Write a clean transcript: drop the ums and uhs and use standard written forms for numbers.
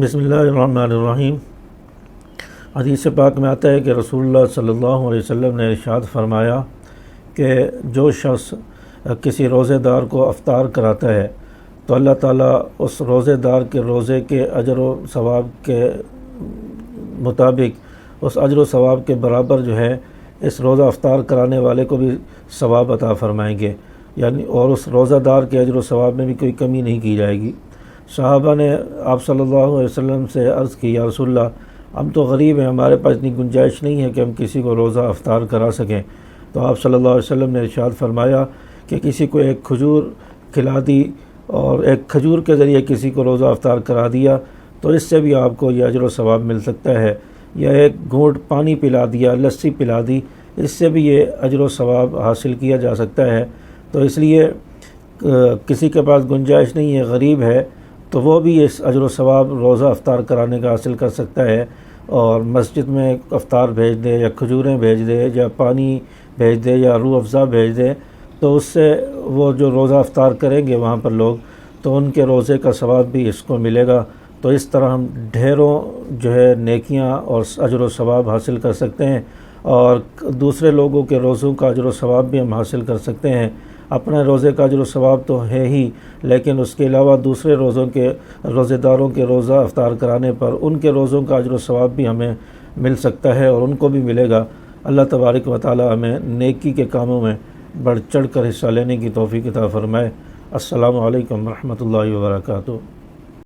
بسم اللہ الرحمن الرحیم۔ حدیث پاک میں آتا ہے کہ رسول اللہ صلی اللہ علیہ وسلم نے ارشاد فرمایا کہ جو شخص کسی روزے دار کو افطار کراتا ہے تو اللہ تعالیٰ اس روزے دار کے روزے کے اجر و ثواب کے مطابق اس اجر و ثواب کے برابر جو ہے اس روزہ افطار کرانے والے کو بھی ثواب عطا فرمائیں گے، یعنی اور اس روزہ دار کے اجر و ثواب میں بھی کوئی کمی نہیں کی جائے گی۔ صحابہ نے آپ صلی اللہ علیہ وسلم سے عرض کی، یا رسول اللہ، ہم تو غریب ہیں، ہمارے پاس اتنی گنجائش نہیں ہے کہ ہم کسی کو روزہ افطار کرا سکیں۔ تو آپ صلی اللہ علیہ وسلم نے ارشاد فرمایا کہ کسی کو ایک کھجور کھلا دی اور ایک کھجور کے ذریعے کسی کو روزہ افطار کرا دیا تو اس سے بھی آپ کو یہ اجر و ثواب مل سکتا ہے، یا ایک گھونٹ پانی پلا دیا، لسی پلا دی، اس سے بھی یہ اجر و ثواب حاصل کیا جا سکتا ہے۔ تو اس لیے کسی کے پاس گنجائش نہیں ہے، غریب ہے، تو وہ بھی اس اجر و ثواب روزہ افطار کرانے کا حاصل کر سکتا ہے، اور مسجد میں افطار بھیج دے یا کھجوریں بھیج دے یا پانی بھیج دے یا روح افزا بھیج دے، تو اس سے وہ جو روزہ افطار کریں گے وہاں پر لوگ، تو ان کے روزے کا ثواب بھی اس کو ملے گا۔ تو اس طرح ہم ڈھیروں جو ہے نیکیاں اور اجر و ثواب حاصل کر سکتے ہیں، اور دوسرے لوگوں کے روزوں کا اجر و ثواب بھی ہم حاصل کر سکتے ہیں۔ اپنے روزے کا اجر و ثواب تو ہے ہی، لیکن اس کے علاوہ دوسرے روزے داروں کے روزہ افطار کرانے پر ان کے روزوں کا اجر و ثواب بھی ہمیں مل سکتا ہے اور ان کو بھی ملے گا۔ اللہ تبارک و تعالی ہمیں نیکی کے کاموں میں بڑھ چڑھ کر حصہ لینے کی توفیق عطا فرمائے۔ السلام علیکم ورحمۃ اللہ وبرکاتہ۔